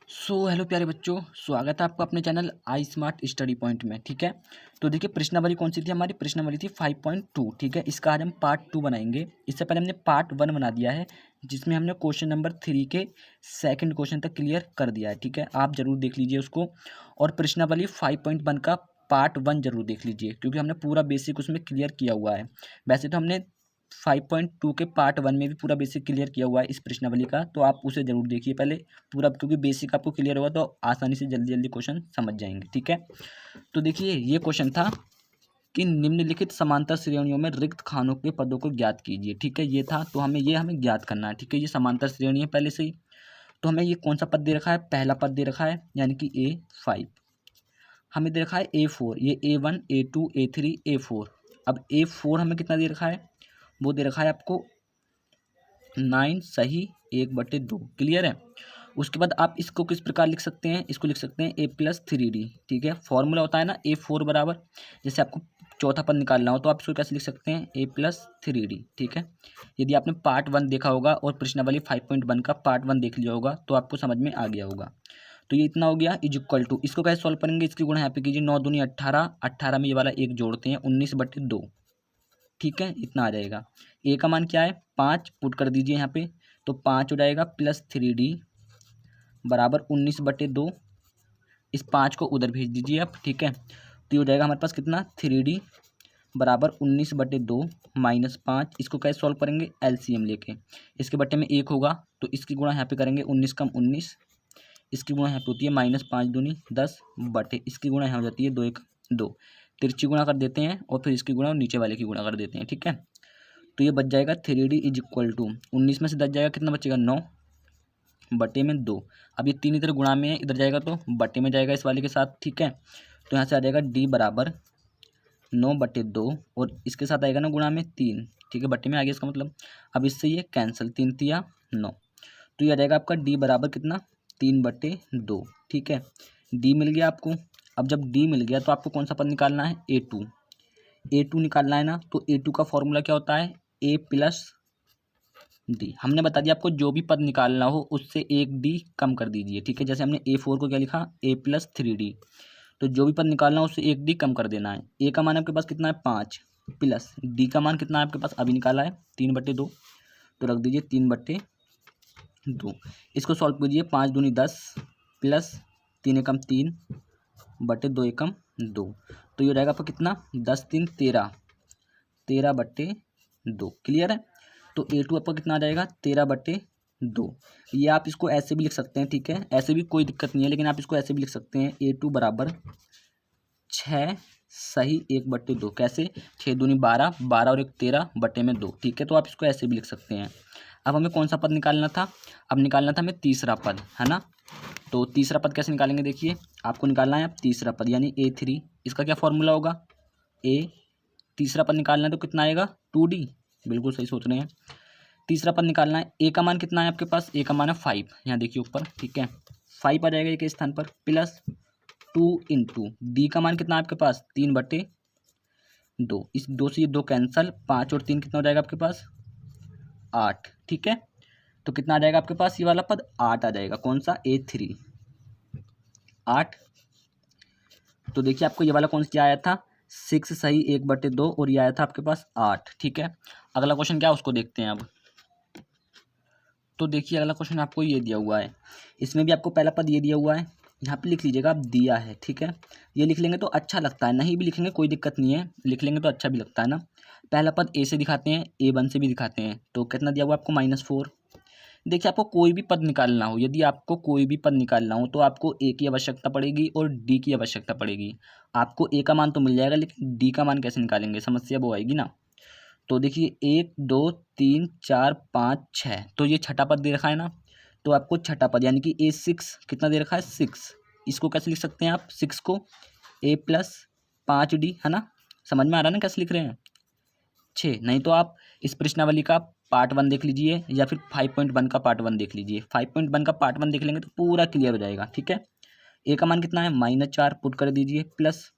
Hello प्यारे बच्चों, स्वागत है आपका अपने चैनल आई स्मार्ट स्टडी पॉइंट में। ठीक है, तो देखिए प्रश्नावली कौन सी थी हमारी। प्रश्नावली थी 5.2। ठीक है, इसका आज हम पार्ट 2 बनाएंगे। इससे पहले हमने पार्ट 1 बना दिया है, जिसमें हमने क्वेश्चन नंबर 3 के सेकंड क्वेश्चन तक क्लियर कर दिया है। ठीक है, आप जरूर देख लीजिए उसको। और प्रश्नावली 5.1 का पार्ट 1 जरूर देख लीजिए, क्योंकि हमने पूरा बेसिक उसमें क्लियर किया हुआ है। वैसे तो हमने 5.2 के पार्ट 1 में भी पूरा बेसिक क्लियर किया हुआ है इस प्रश्नावली का, तो आप उसे जरूर देखिए पहले पूरा, क्योंकि बेसिक आपको क्लियर होगा तो आसानी से जल्दी जल्दी क्वेश्चन समझ जाएंगे। ठीक है, तो देखिए ये क्वेश्चन था कि निम्नलिखित समांतर श्रेणियों में रिक्त खानों के पदों को ज्ञात कीजिए। ठीक है, ये था, तो हमें ज्ञात करना है। ठीक है, ये समांतर श्रेणी है पहले से ही, तो हमें ये कौन सा पद दे रखा है, पहला पद दे रखा है यानी कि A5। हमें दे रखा है A4, ये A1 A2 A3 A4। अब A4 हमें कितना दे रखा है, वो दे रखा है आपको 9 सही 1/2। क्लियर है। उसके बाद आप इसको किस प्रकार लिख सकते हैं, इसको लिख सकते हैं A+3D। ठीक है, फॉर्मूला होता है ना A4 बराबर, जैसे आपको चौथा पद निकालना हो तो आप इसको कैसे लिख सकते हैं A+3D। ठीक है, यदि आपने पार्ट 1 देखा होगा और प्रश्नावली 5.1 का पार्ट 1 देख लिया होगा तो आपको समझ में आ गया होगा। तो ये इतना हो गया इज इक्वल टू, इसको कैसे सॉल्व करेंगे, इसकी गुणा यहाँ पे कीजिए। 9 दूनी 18, 18 में ये वाला एक जोड़ते हैं 19/2। ठीक है, इतना आ जाएगा। ए का मान क्या है 5, पुट कर दीजिए यहाँ पे, तो 5 हो जाएगा +3D बराबर 19/2। इस 5 को उधर भेज दीजिए आप। ठीक है, तो ये हो जाएगा हमारे पास कितना 3D बराबर 19/2 -5। इसको कैसे सॉल्व करेंगे, एलसीएम लेके। इसके बट्टे में 1 होगा तो इसकी गुणा यहाँ पे करेंगे 19 कम 19। इसकी गुणा यहाँ पे होती है -5 दूनी 10 बटे, इसकी गुणा यहाँ हो जाती है 2 1 2। तिरछी गुणा कर देते हैं और फिर इसकी गुणा और नीचे वाले की गुणा कर देते हैं। ठीक है, तो ये बच जाएगा 3D इज इक्वल टू 19 में से 10 जाएगा, कितना बचेगा 9 बटे में 2। अब ये 3 इधर गुणा में है, इधर जाएगा तो बटे में जाएगा इस वाले के साथ। ठीक है, तो यहाँ से आ जाएगा D बराबर 9/2 और इसके साथ आएगा ना गुणा में 3। ठीक है, बटे में आ गया इसका मतलब। अब इससे ये कैंसिल, 3 तिया 9, तो ये आ जाएगा आपका D बराबर कितना 3/2। ठीक है, D मिल गया आपको। अब जब D मिल गया तो आपको कौन सा पद निकालना है, A2 निकालना है ना। तो A2 का फॉर्मूला क्या होता है, A+D। हमने बता दिया आपको जो भी पद निकालना हो उससे एक D कम कर दीजिए। ठीक है, जैसे हमने A4 को क्या लिखा A+3D, तो जो भी पद निकालना हो उससे एक D कम कर देना है। A का मान आपके पास कितना है 5, प्लस D का मान कितना है आपके पास अभी निकाला है 3/2, तो रख दीजिए 3/2। इसको सॉल्व कीजिए, 5 दूनी 10 प्लस 3 एकम 3 बटे 2 एकम 2, तो ये हो जाएगा आपका कितना 10 3 13, 13/2। क्लियर है, तो A2 आपका कितना आ जाएगा 13/2। ये आप इसको ऐसे भी लिख सकते हैं। ठीक है, ऐसे भी कोई दिक्कत नहीं है, लेकिन आप इसको ऐसे भी लिख सकते हैं A2 बराबर 6 सही 1/2। कैसे, 6 दूनी 12, 12 और 1 13 बटे में 2। ठीक है, तो आप इसको ऐसे भी लिख सकते हैं। अब हमें कौन सा पद निकालना था, अब निकालना था हमें तीसरा पद, है ना। तो तीसरा पद कैसे निकालेंगे, देखिए आपको निकालना है अब तीसरा पद यानी A3। इसका क्या फॉर्मूला होगा, तीसरा पद निकालना है तो कितना आएगा 2D। बिल्कुल सही सोच रहे हैं। तीसरा पद निकालना है, A का मान कितना है आपके पास, A का मान है 5, यहाँ देखिए ऊपर। ठीक है, 5 आ जाएगा A के स्थान पर, प्लस 2 इंटू D का मान कितना है आपके पास 3/2। इस 2 से ये 2 कैंसल, 5 और 3 कितना हो जाएगा आपके पास 8। ठीक है, तो कितना आ जाएगा आपके पास, ये वाला पद 8 आ जाएगा, कौन सा A3 8। तो देखिए आपको ये वाला कौन सा आया था 6 सही 1/2 और ये आया था आपके पास 8। ठीक है, अगला क्वेश्चन क्या है उसको देखते हैं अब। तो देखिए अगला क्वेश्चन आपको ये दिया हुआ है, इसमें भी आपको पहला पद ये दिया हुआ है, यहाँ पे लिख लीजिएगा आप दिया है। ठीक है, ये लिख लेंगे तो अच्छा लगता है, नहीं भी लिखेंगे कोई दिक्कत नहीं है, लिख लेंगे तो अच्छा भी लगता है ना। पहला पद A से दिखाते हैं, A1 से भी दिखाते हैं, तो कितना दिया हुआ आपको -4। देखिए आपको कोई भी पद निकालना हो, यदि आपको कोई भी पद निकालना हो तो आपको A की आवश्यकता पड़ेगी और D की आवश्यकता पड़ेगी। आपको A का मान तो मिल जाएगा, लेकिन D का मान कैसे निकालेंगे, समस्या वो आएगी ना। तो देखिए 1 2 3 4 5 6, तो ये छठा पद दे रखा है ना, तो आपको छठा पद यानी कि A6 कितना दे रखा है 6। इसको कैसे लिख सकते हैं आप 6 को A+5D, है ना। समझ में आ रहा है ना कैसे लिख रहे हैं 6। नहीं तो आप इस प्रश्नावली का पार्ट 1 देख लीजिए या फिर 5.1 का पार्ट 1 देख लीजिए। 5.1 का पार्ट 1 देख लेंगे तो पूरा क्लियर हो जाएगा। ठीक है, A का मान कितना है -4 पुट कर दीजिए, plus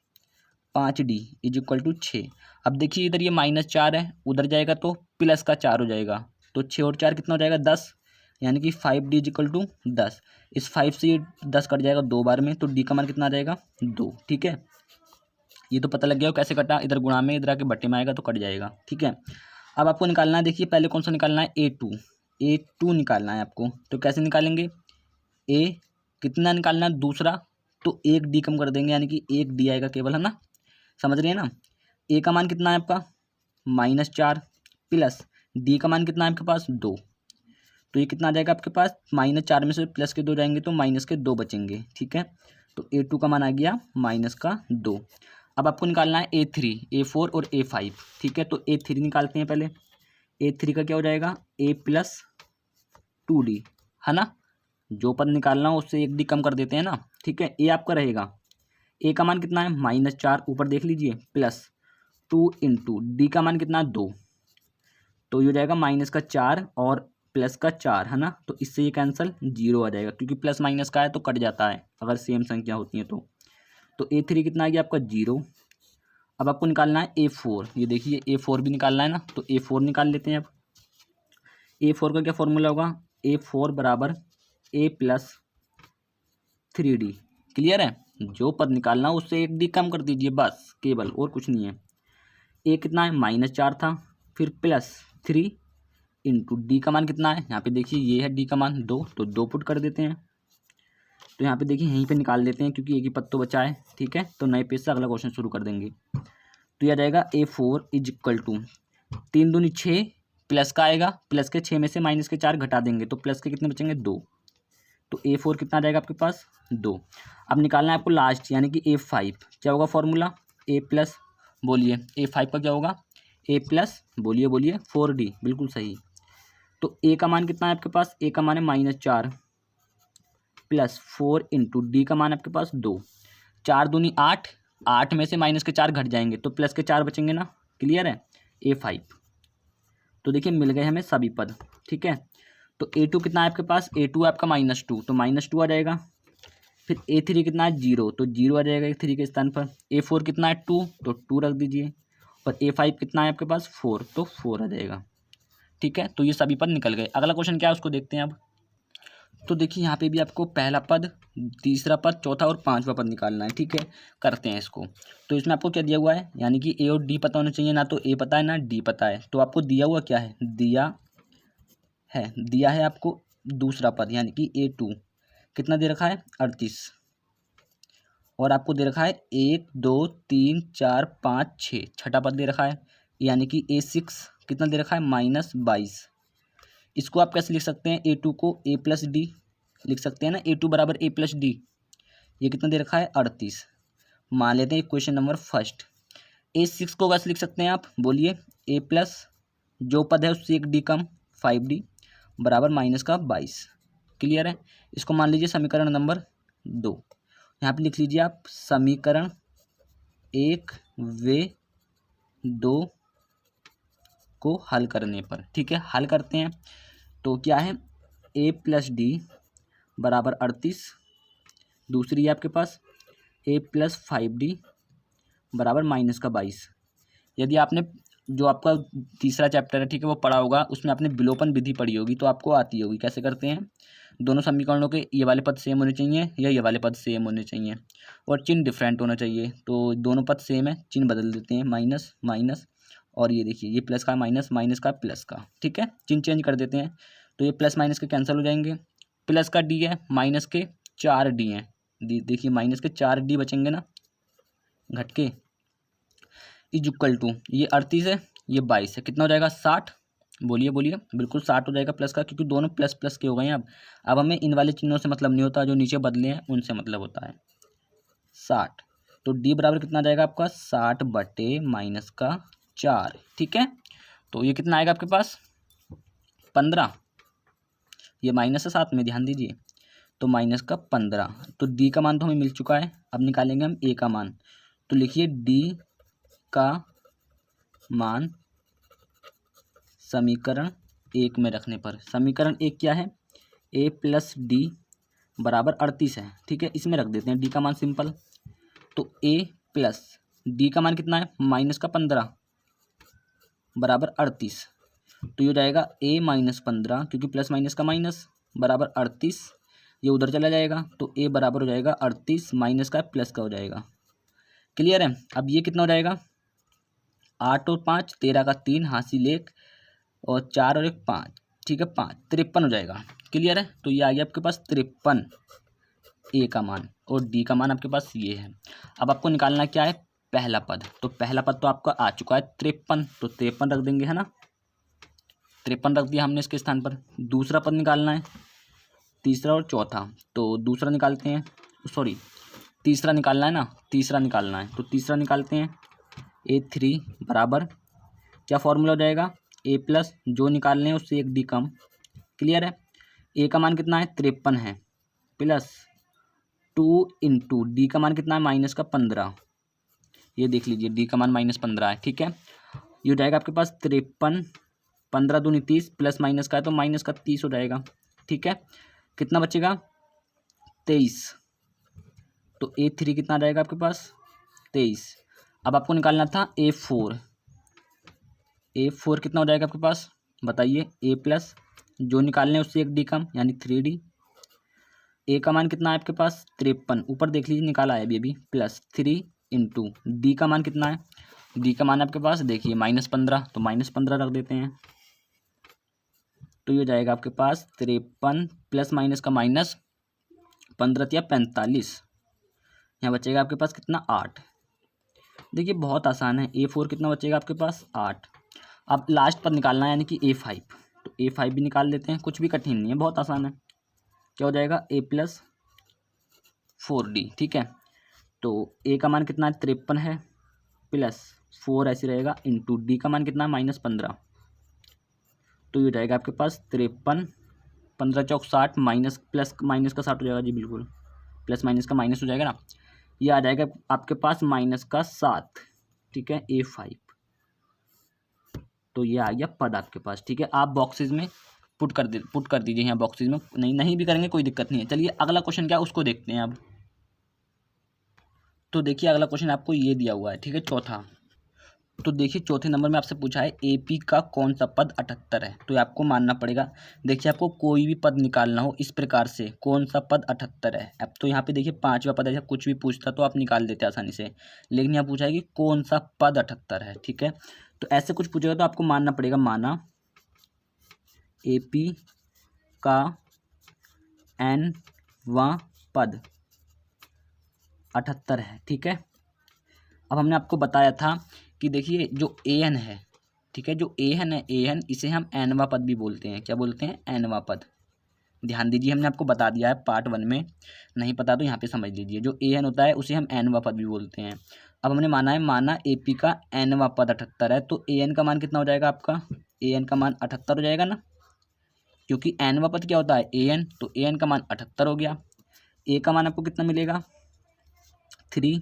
5D is equal to 6। अब देखिए इधर ये -4 है, उधर जाएगा तो प्लस का 4 हो जाएगा, तो 6 और 4 कितना हो जाएगा 10। यानी कि 5D इजिकल टू 10। इस 5 से ये 10 कट जाएगा 2 बार में, तो D का मान कितना आ जाएगा 2। ठीक है, ये तो पता लग गया कैसे कटा, इधर गुणा में इधर आके बट्टे में आएगा तो कट जाएगा। ठीक है, अब आपको निकालना है, देखिए पहले कौन सा निकालना है, A2 निकालना है आपको। तो कैसे निकालेंगे, A कितना निकालना है, दूसरा, तो 1D कम कर देंगे, यानी कि 1D आएगा केवल, है ना, समझ रहे हैं ना। A का मान कितना है आपका -4 प्लस D का मान कितना है आपके पास 2, तो ये कितना आ जाएगा आपके पास, -4 में से प्लस के 2 जाएंगे तो माइनस के 2 बचेंगे। ठीक है, तो A2 का मान आ गया -2। अब आपको निकालना है A3, A4 और A5। ठीक है, तो A3 निकालते हैं पहले। A3 का क्या हो जाएगा, A + 2D, है ना, जो पद निकालना हो उससे 1D कम कर देते हैं ना। ठीक है, A आपका रहेगा, A का मान कितना है -4, ऊपर देख लीजिए, प्लस 2 इंटू D का मान कितना है 2, तो ये हो जाएगा -4 और +4, है ना, तो इससे ये कैंसिल 0 आ जाएगा, क्योंकि प्लस माइनस का है तो कट जाता है अगर सेम संख्या होती है तो A3 कितना आ गया आपका 0। अब आपको निकालना है A4, ये देखिए A4 भी निकालना है ना, तो A4 निकाल लेते हैं। अब A4 का क्या फॉर्मूला होगा, A4 बराबर A + 3D। क्लियर है, जो पद निकालना हो उससे 1D कम कर दीजिए बस, केवल, और कुछ नहीं है। A कितना है -4 था, फिर +3 इंटू D का मान कितना है, यहाँ पे देखिए ये है D का मान 2, तो 2 पुट कर देते हैं। तो यहाँ पे देखिए यहीं पे निकाल लेते हैं, क्योंकि एक ही पद तो बचा है। ठीक है, तो नए पेज से अगला क्वेश्चन शुरू कर देंगे। तो यह आ जाएगा A4 इजिकल टू 3 दूनी 6, प्लस का आएगा, प्लस के 6 में से माइनस के 4 घटा देंगे तो प्लस के कितने बचेंगे 2, तो A4 कितना आ जाएगा आपके पास 2। अब निकालना है आपको लास्ट, यानी कि A5। क्या होगा फॉर्मूला, A+, बोलिए A5 का क्या होगा, A+, बोलिए 4D, बिल्कुल सही। तो A का मान कितना है आपके पास, A का मान है -4 प्लस 4 इंटू D का मान आपके पास 2, 4 दूनी 8, 8 में से माइनस के 4 घट जाएंगे तो प्लस के 4 बचेंगे ना। क्लियर है, A5। तो देखिए मिल गए हमें सभी पद। ठीक है, तो A2 कितना है आपके पास, A2 आपका -2, तो -2 आ जाएगा। फिर A3 कितना है 0, तो 0 आ जाएगा A3 के स्थान पर। A4 कितना है 2, तो 2 रख दीजिए। और A5 कितना है आपके पास 4, तो 4 आ जाएगा। ठीक है, तो ये सभी पद निकल गए। अगला क्वेश्चन क्या है उसको देखते हैं अब। तो देखिए यहाँ पे भी आपको पहला पद, तीसरा पद, चौथा और पांचवा पद निकालना है। ठीक है, करते हैं इसको। तो इसमें आपको क्या दिया हुआ है, यानी कि A और D पता होना चाहिए, ना तो A पता है ना D पता है। तो आपको दिया हुआ क्या है, दिया है आपको दूसरा पद, यानी कि A2 कितना दे रखा है 38, और आपको दे रखा है 1 2 3 4 5 6, छठा पद दे रखा है, यानी कि A6 कितना दे रखा है -22। इसको आप कैसे लिख सकते हैं, A2 को A + D लिख सकते हैं ना, A2 बराबर A + D। ये कितना दे रखा है 38। मान लेते हैं क्वेश्चन नंबर फर्स्ट। A6 को कैसे लिख सकते हैं आप, बोलिए A+, जो पद है उससे 1D कम 5D बराबर -22। क्लियर है, इसको मान लीजिए समीकरण नंबर 2। यहाँ पे लिख लीजिए आप समीकरण 1 व 2 को हल करने पर। ठीक है, हल करते हैं। तो क्या है, A + D बराबर 38, दूसरी है आपके पास A + 5D बराबर -22। यदि आपने जो आपका तीसरा चैप्टर है, ठीक है, वो पढ़ा होगा, उसमें आपने विलोपन विधि पढ़ी होगी तो आपको आती होगी कैसे करते हैं। दोनों समीकरणों के ये वाले पद सेम होने चाहिए या ये वाले पद सेम होने चाहिए, और चिन्ह डिफरेंट होना चाहिए। तो दोनों पद सेम है, चिन्ह बदल देते हैं, माइनस माइनस, और ये देखिए ये प्लस का माइनस, माइनस का प्लस का। ठीक है, चिन्ह चेंज कर देते हैं, तो ये प्लस माइनस के कैंसिल हो जाएंगे। प्लस का D है, माइनस के 4D हैं, देखिए माइनस के 4D बचेंगे ना घट के, इक्वल टू ये 38 है, ये 22 है, कितना हो जाएगा 60। बोलिए बिल्कुल 60 हो जाएगा प्लस का, क्योंकि दोनों प्लस प्लस के हो गए हैं। अब हमें इन वाले चिन्हों से मतलब नहीं होता, जो नीचे बदले हैं उनसे मतलब होता है 60। तो D बराबर कितना जाएगा आपका 60 बटे -4। ठीक है, तो ये कितना आएगा आपके पास 15, ये माइनस है साथ में, ध्यान दीजिए, तो -15। तो D का मान तो हमें मिल चुका है, अब निकालेंगे हम A का मान। तो लिखिए D का मान समीकरण 1 में रखने पर, समीकरण 1 क्या है, A + D बराबर 38 है। ठीक है, इसमें रख देते हैं D का मान सिंपल। तो A + D का मान कितना है -15 बराबर 38, तो ये हो जाएगा a माइनस 15, क्योंकि प्लस माइनस का माइनस बराबर 38, ये उधर चला जाएगा तो a बराबर हो जाएगा 38 माइनस का प्लस का हो जाएगा। क्लियर है। अब ये कितना हो जाएगा, 8 और 5 13 का 3 हासिल 1 और 4 और 1 5, ठीक है 5 53 हो जाएगा। क्लियर है। तो ये आ गया आपके पास 53 ए का मान, और डी का मान आपके पास ये है। अब आपको निकालना क्या है, पहला पद। तो पहला पद तो आपका आ चुका है 53, तो 53 रख देंगे, है ना, 53 रख दिया हमने इसके स्थान पर। दूसरा पद निकालना है, तीसरा और चौथा, तो दूसरा निकालते हैं, सॉरी तीसरा निकालना है ना, तीसरा निकालना है, तो तीसरा निकालते हैं। A3 बराबर क्या फॉर्मूला हो जाएगा, a प्लस जो निकालने हैं उससे 1 डी कम। क्लियर है। a का मान कितना है 53 है, प्लस 2 इंटू डी का मान कितना है माइनस का 15, ये देख लीजिए डी का मान माइनस 15 है। ठीक है, ये हो जाएगा आपके पास 53, 15 दूनी 30, प्लस माइनस का है तो माइनस का 30 हो जाएगा। ठीक है, कितना बचेगा 23, तो A3 कितना आ जाएगा आपके पास 23। अब आपको निकालना था A4, A4 कितना हो जाएगा आपके पास बताइए, a प्लस जो निकालने हैं उससे 1 डी कम यानी 3D। ए का मान कितना है आपके पास 53, ऊपर देख लीजिए निकाला है अभी प्लस 3 इंटू डी का मान कितना है, डी का मान आपके पास देखिए -15, तो -15 रख देते हैं। तो ये हो जाएगा आपके पास 53 प्लस माइनस का माइनस 15 या 45, यहाँ बचेगा आपके पास कितना 8। देखिए बहुत आसान है, A4 कितना बचेगा आपके पास 8। अब लास्ट पर निकालना है यानी कि A5, तो A5 भी निकाल लेते हैं, कुछ भी कठिन नहीं है, बहुत आसान है। क्या हो जाएगा a प्लस 4D। ठीक है, तो a का मान कितना है 53 है, प्लस 4 ऐसे रहेगा, इंटू डी का मान कितना है -15, तो ये हो जाएगा आपके पास 53, 15 चौक 60, माइनस प्लस माइनस का 60 हो जाएगा जी, बिल्कुल प्लस माइनस का माइनस हो जाएगा ना, ये आ जाएगा आपके पास माइनस का 7। ठीक है, A5, तो ये आ गया पद आपके पास। ठीक है, आप बॉक्सेस में पुट कर दीजिए यहाँ बॉक्सेस में, नहीं भी करेंगे कोई दिक्कत नहीं है। चलिए अगला क्वेश्चन क्या है उसको देखते हैं अब। तो देखिए अगला क्वेश्चन आपको ये दिया हुआ है, ठीक है चौथा। तो देखिए चौथे नंबर में आपसे पूछा है AP का कौन सा पद 78 है, तो आपको मानना पड़ेगा। देखिए आपको कोई भी पद निकालना हो इस प्रकार से, कौन सा पद 78 है। अब तो यहाँ पे देखिए 5वां पद ऐसा कुछ भी पूछता तो आप निकाल देते आसानी से, लेकिन यहाँ पूछा है कि कौन सा पद 78 है। ठीक है, तो ऐसे कुछ पूछेगा तो आपको मानना पड़ेगा, माना AP का nवां पद 78 है। ठीक है, अब हमने आपको बताया था कि देखिए जो an है, ठीक है, जो an है, an इसे हम nवां पद भी बोलते हैं। क्या बोलते हैं, nवां पद। ध्यान दीजिए हमने आपको बता दिया है पार्ट 1 में, नहीं पता तो यहाँ पे समझ लीजिए, जो an होता है उसे हम nवां पद भी बोलते हैं। अब हमने माना है, माना AP का nवां पद 78 है, तो an का मान कितना हो जाएगा आपका, an का मान 78 हो जाएगा ना, क्योंकि nवां पद क्या होता है an, तो an का मान 78 हो गया। a का मान आपको कितना मिलेगा 3,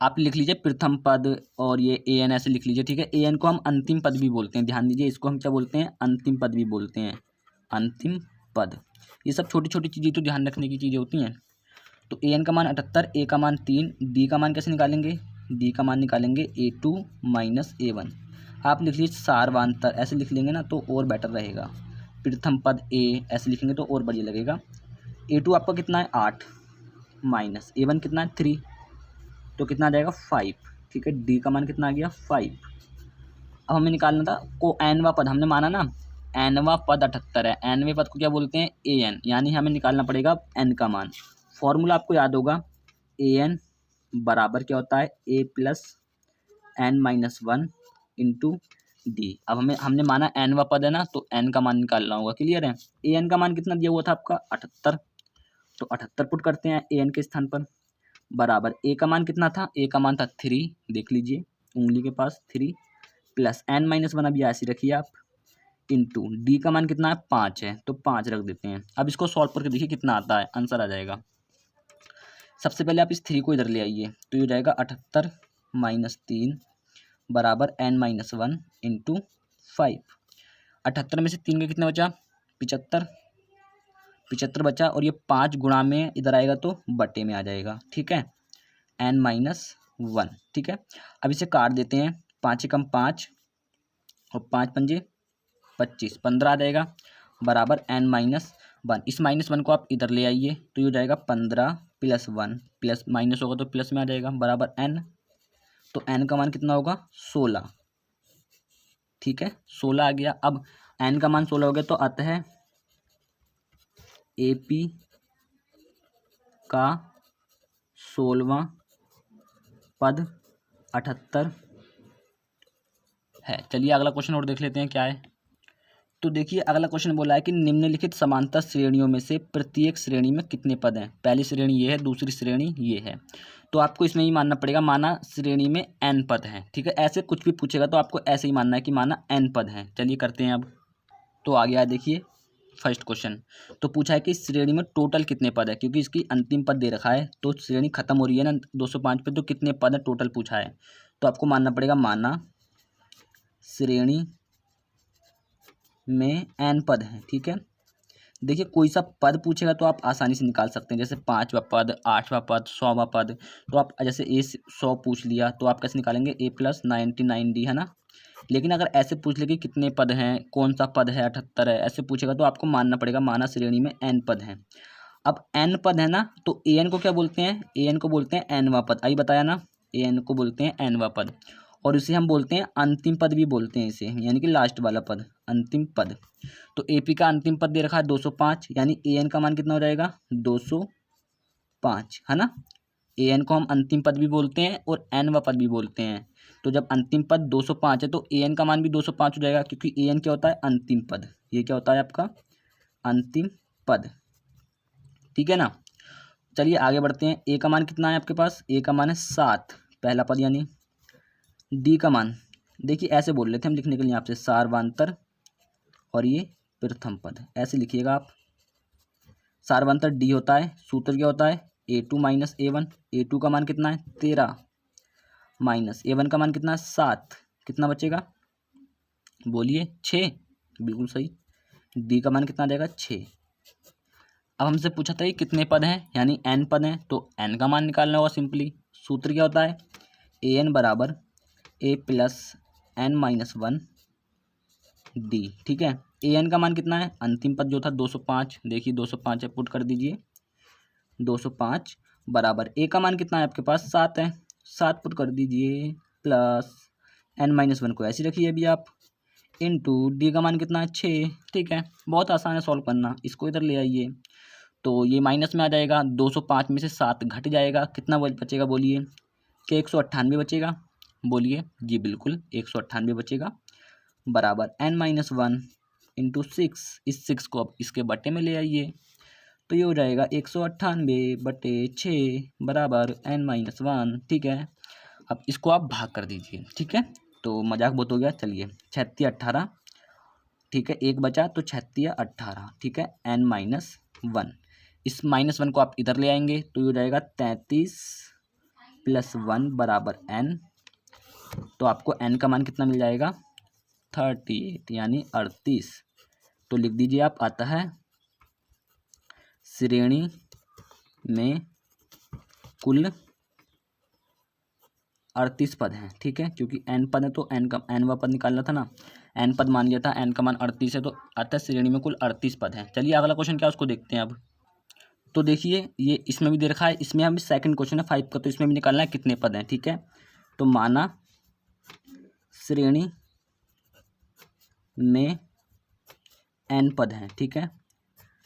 आप लिख लीजिए प्रथम पद, और ये an ऐसे लिख लीजिए। ठीक है, an को हम अंतिम पद भी बोलते हैं, ध्यान दीजिए इसको हम क्या बोलते हैं, अंतिम पद भी बोलते हैं, अंतिम पद। ये सब छोटी छोटी चीज़ें तो ध्यान रखने की चीज़ें होती हैं। तो an का मान 78, a का मान 3, d का मान कैसे निकालेंगे, d का मान निकालेंगे A2 माइनस A1। आप लिख लीजिए सारवांतर ऐसे लिख लेंगे ना तो और बेटर रहेगा, प्रथम पद a ऐसे लिखेंगे तो और बढ़िया लगेगा। A2 आपका कितना है 8, माइनस A1 कितना है 3, तो कितना आ जाएगा 5। ठीक है, डी का मान कितना आ गया 5। अब हमें निकालना था को nवां पद, हमने माना ना nवां पद 78 है, nवें पद को क्या बोलते हैं an, यानी हमें निकालना पड़ेगा n का मान। फॉर्मूला आपको याद होगा, an बराबर क्या होता है a plus n-1 into D. अब हमने माना nवां पद है ना, तो n का मान निकालना होगा। क्लियर है, an का मान कितना दिया हुआ था आपका 78, तो 78 पुट करते हैं an के स्थान पर, बराबर a का मान कितना था, a का मान था 3, देख लीजिए उंगली के पास 3, प्लस n-1 अभी ऐसे रखिए आप, इंटू d का मान कितना है 5 है, तो 5 रख देते हैं। अब इसको सॉल्व करके देखिए कितना आता है, आंसर आ जाएगा। सबसे पहले आप इस 3 को इधर ले आइए, तो ये हो जाएगा 78 माइनस 3 बराबर n-1 इंटू 5। 78 में से 3 का कितना बचा 75, 75 बचा, और ये 5 गुणा में इधर आएगा तो बटे में आ जाएगा। ठीक है, n-1। ठीक है, अब इसे काट देते हैं, 5 एकम 5 और 5 पंजे 25, 15 आ जाएगा बराबर n-1। इस -1 को आप इधर ले आइए तो ये हो जाएगा 15 + 1 प्लस माइनस होगा तो प्लस में आ जाएगा बराबर n। तो n का मान कितना होगा 16, ठीक है 16 आ गया। अब n का मान 16 हो गया तो अतः AP का 16वां पद 78 है। चलिए अगला क्वेश्चन और देख लेते हैं क्या है। तो देखिए अगला क्वेश्चन बोला है कि निम्नलिखित समांतर श्रेणियों में से प्रत्येक श्रेणी में कितने पद हैं। पहली श्रेणी ये है, दूसरी श्रेणी ये है, तो आपको इसमें ही मानना पड़ेगा माना श्रेणी में n पद हैं, ठीक है। ऐसे कुछ भी पूछेगा तो आपको ऐसे ही मानना है कि माना n पद हैं। चलिए करते हैं अब। तो आ गया देखिए फर्स्ट क्वेश्चन। तो पूछा है कि श्रेणी में टोटल कितने पद है, क्योंकि इसकी अंतिम पद दे रखा है तो श्रेणी खत्म हो रही है ना 205 पे, तो कितने पद है टोटल पूछा है। तो आपको मानना पड़ेगा माना श्रेणी में n पद हैं, ठीक है। देखिए कोई सा पद पूछेगा तो आप आसानी से निकाल सकते हैं, जैसे 5वां पद, 8वां पद, 100वां पद। तो आप जैसे ए 100 पूछ लिया तो आप कैसे निकालेंगे a + 99d, है ना। लेकिन अगर ऐसे पूछ ले कि कितने पद हैं, कौन सा पद है 78 है, ऐसे पूछेगा तो आपको मानना पड़ेगा माना श्रेणी में n पद हैं। अब n पद है ना तो an को क्या बोलते हैं, an को बोलते हैं nवां पद, अभी बताया ना, an को बोलते हैं nवां पद। और इसे हम बोलते हैं अंतिम पद भी बोलते हैं इसे, यानी कि लास्ट वाला पद अंतिम पद। तो AP का अंतिम पद दे रखा है 205, यानी an का मान कितना हो जाएगा 205, है ना। an को हम अंतिम पद भी बोलते हैं और nवां पद भी बोलते हैं। तो जब अंतिम पद 205 है तो an का मान भी 205 हो जाएगा, क्योंकि an क्या होता है अंतिम पद, ये क्या होता है आपका अंतिम पद, ठीक है ना। चलिए आगे बढ़ते हैं। a का मान कितना है आपके पास, a का मान है 7 पहला पद, यानी d का मान देखिए ऐसे बोल रहे थे हम लिखने के लिए आपसे, सार्वंतर और ये प्रथम पद, ऐसे लिखिएगा आप। सार्वंतर d होता है, सूत्र क्या होता है a2 - a1। a2 का मान कितना है 13 माइनस a1 का मान कितना है 7, कितना बचेगा बोलिए 6, बिल्कुल सही। d का मान कितना आ जाएगा 6। अब हमसे पूछा था ये कितने पद हैं, यानी n पद हैं, तो n का मान निकालना होगा सिंपली। सूत्र क्या होता है an बराबर a + n-1 d, ठीक है। an का मान कितना है, अंतिम पद जो था 205, देखिए 205 है, पुट कर दीजिए 205 बराबर a का मान कितना है आपके पास 7 है, 7 पुट कर दीजिए प्लस n-1 को ऐसे रखिए अभी आप, इनटू d का मान कितना है 6, ठीक है। बहुत आसान है सॉल्व करना, इसको इधर ले आइए तो ये माइनस में आ जाएगा, 205 में से 7 घट जाएगा, कितना बचेगा बोलिए, क्या 198 बचेगा बोलिए, जी बिल्कुल 198 बचेगा बराबर n-1 इंटू 6, इस 6 को अब इसके बटे में ले आइए तो ये हो जाएगा 198/6 बराबर n-1, ठीक है। अब इसको आप भाग कर दीजिए, ठीक है। तो मजाक बहुत हो गया, चलिए 36 18, ठीक है, एक बचा तो 36 18, ठीक है n-1। इस -1 को आप इधर ले आएंगे तो ये हो जाएगा 33 + 1 बराबर n। तो आपको n का मान कितना मिल जाएगा 38, यानी 38। तो लिख दीजिए आप, आता है श्रेणी में कुल 38 पद हैं, ठीक है, क्योंकि n पद है तो n का nवां पद निकालना था ना, n पद मान लिया था, n का मान 38 है तो अतः श्रेणी में कुल 38 पद हैं। चलिए अगला क्वेश्चन क्या है उसको देखते हैं अब। तो देखिए ये इसमें भी दे रखा है, इसमें हम सेकंड क्वेश्चन है 5 का, तो इसमें भी निकालना है कितने पद हैं, ठीक है। तो माना श्रेणी में n पद हैं, ठीक है।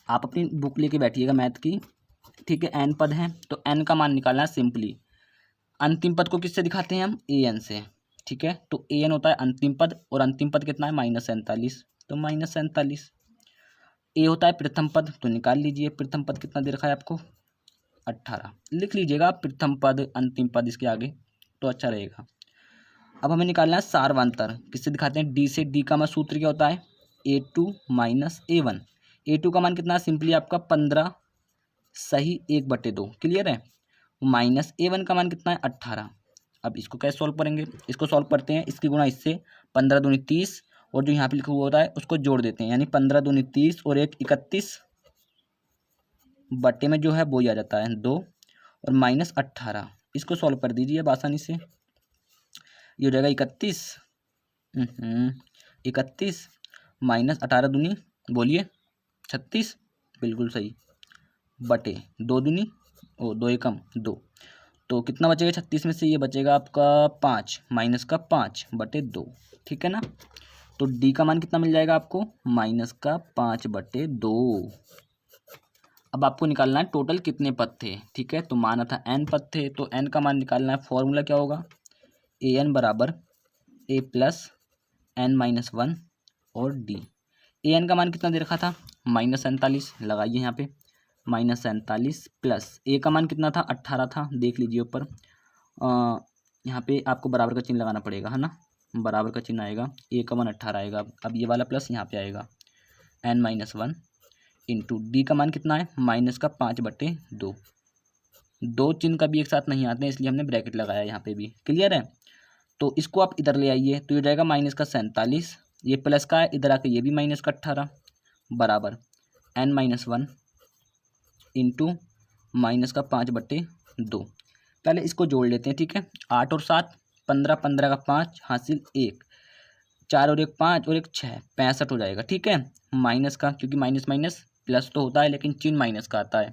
आप अपनी बुक लेके बैठिएगा मैथ की, ठीक है। n पद हैं तो n का मान निकालना है सिंपली। अंतिम पद को किससे दिखाते हैं हम, an से, ठीक है। तो an होता है अंतिम पद और अंतिम पद कितना है -47, तो -47। a होता है प्रथम पद, तो निकाल लीजिए प्रथम पद कितना दे रखा है आपको 18, लिख लीजिएगा प्रथम पद अंतिम पद इसके आगे तो अच्छा रहेगा। अब हमें निकालना है सार्वंतर, किससे दिखाते हैं, d से। d का मान सूत्र क्या होता है a2 - a1। a2 का मान कितना है सिंपली आपका 15 सही 1/2, क्लियर है। -a1 का मान कितना है 18। अब इसको कैसे सॉल्व करेंगे, इसको सॉल्व करते हैं, इसकी गुणा इससे, 15 दूनी 30 और जो यहाँ पे लिखा हुआ होता है उसको जोड़ देते हैं, यानी 15 दूनी 30 और 1 31 बटे में जो है वो ही आ जाता है 2 और -18। इसको सॉल्व कर दीजिए अब आसानी से, ये हो जाएगा 31 31 माइनस 18 दूनी बोलिए 36, बिल्कुल सही, बटे 2 दूनी 2 एकम 2, तो कितना बचेगा 36 में से, ये बचेगा आपका 5 माइनस का 5 बटे 2, ठीक है ना। तो डी का मान कितना मिल जाएगा आपको, माइनस का 5 बटे 2। अब आपको निकालना है टोटल कितने पद थे, ठीक है। तो माना था n पद थे, तो n का मान निकालना है। फॉर्मूला क्या होगा, ए एन बराबर ए प्लस एन माइनस 1 और डी। ए एन का मान कितना दे रखा था, -47, लगाइए यहाँ पे -47 प्लस ए का मान कितना था 18 था, देख लीजिए ऊपर, यहाँ पे आपको बराबर का चिन्ह लगाना पड़ेगा, है ना, बराबर का चिन्ह आएगा, ए का मान 18 आएगा। अब ये वाला प्लस यहाँ पे आएगा n-1 इंटू डी का मान कितना है, माइनस का 5 बटे 2। दो चिन्ह का भी एक साथ नहीं आते हैं, इसलिए हमने ब्रैकेट लगाया यहाँ पे भी, क्लियर है। तो इसको आप इधर ले आइए, तो ये जाएगा माइनस का 47, ये प्लस का है, इधर आके ये भी माइनस का 18 बराबर n-1 इंटू माइनस का 5 बटे 2। पहले इसको जोड़ लेते हैं, ठीक है। 8 और 7 15, 15 का 5 हासिल 1, 4 और 1 5 और 1 6, 65 हो जाएगा, ठीक है। माइनस का, क्योंकि माइनस माइनस प्लस तो होता है, लेकिन चिन्ह माइनस का आता है।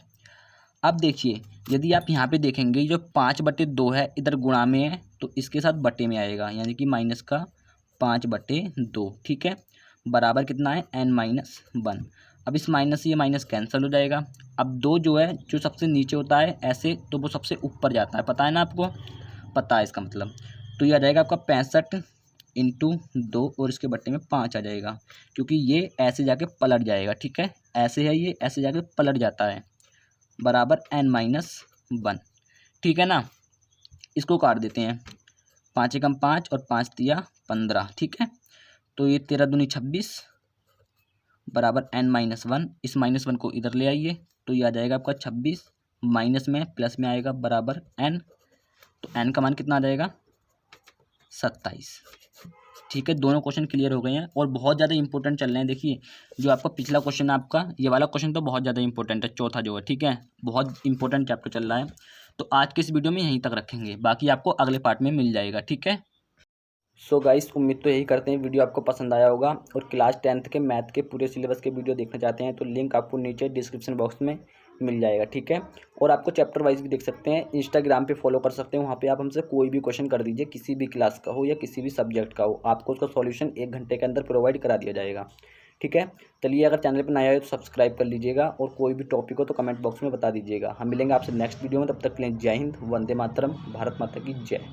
अब देखिए, यदि आप यहाँ पे देखेंगे, जो 5 बटे 2 है इधर गुणा में है, तो इसके साथ बटे में आएगा, यानी कि माइनस का 5 बटे 2, ठीक है। बराबर कितना है, n-1। अब इस माइनस से ये माइनस कैंसिल हो जाएगा। अब 2 जो है, जो सबसे नीचे होता है ऐसे, तो वो सबसे ऊपर जाता है, पता है ना आपको, पता है इसका मतलब। तो ये आ जाएगा आपका 65 इंटू 2 और इसके बट्टे में 5 आ जाएगा, क्योंकि ये ऐसे जाके पलट जाएगा, ठीक है। ऐसे है, ये ऐसे जाके पलट जाता है, बराबर n-1, ठीक है ना। इसको काट देते हैं, 5 एकम 5 और 5 तिया 15, ठीक है। तो ये 13 दूनी 26 बराबर n-1, इस -1 को इधर ले आइए, तो ये आ जाएगा आपका 26, माइनस में प्लस में आएगा बराबर n, तो n का मान कितना आ जाएगा 27, ठीक है। दोनों क्वेश्चन क्लियर हो गए हैं और बहुत ज़्यादा इंपॉर्टेंट चल रहे हैं। देखिए, जो आपका पिछला क्वेश्चन है आपका, ये वाला क्वेश्चन तो बहुत ज़्यादा इंपॉर्टेंट है, चौथा जो है, ठीक है, बहुत इंपॉर्टेंट चैप्टर चल रहा है। तो आज के इस वीडियो में यहीं तक रखेंगे, बाकी आपको अगले पार्ट में मिल जाएगा, ठीक है। सो गाइस, उम्मीद तो यही करते हैं वीडियो आपको पसंद आया होगा, और क्लास 10th के मैथ के पूरे सिलेबस के वीडियो देखना चाहते हैं तो लिंक आपको नीचे डिस्क्रिप्शन बॉक्स में मिल जाएगा, ठीक है। और आपको चैप्टर वाइज भी देख सकते हैं, इंस्टाग्राम पे फॉलो कर सकते हैं, वहाँ पे आप हमसे कोई भी क्वेश्चन कर दीजिए, किसी भी क्लास का हो या किसी भी सब्जेक्ट का हो, आपको उसका सॉल्यूशन 1 घंटे के अंदर प्रोवाइड करा दिया जाएगा, ठीक है। चलिए, अगर चैनल पर नया हो तो सब्सक्राइब कर लीजिएगा, और कोई भी टॉपिक हो तो कमेंट बॉक्स में बता दीजिएगा। हम मिलेंगे आपसे नेक्स्ट वीडियो में, तब तक के लिए जय हिंद, वंदे मातरम, भारत माता की जय।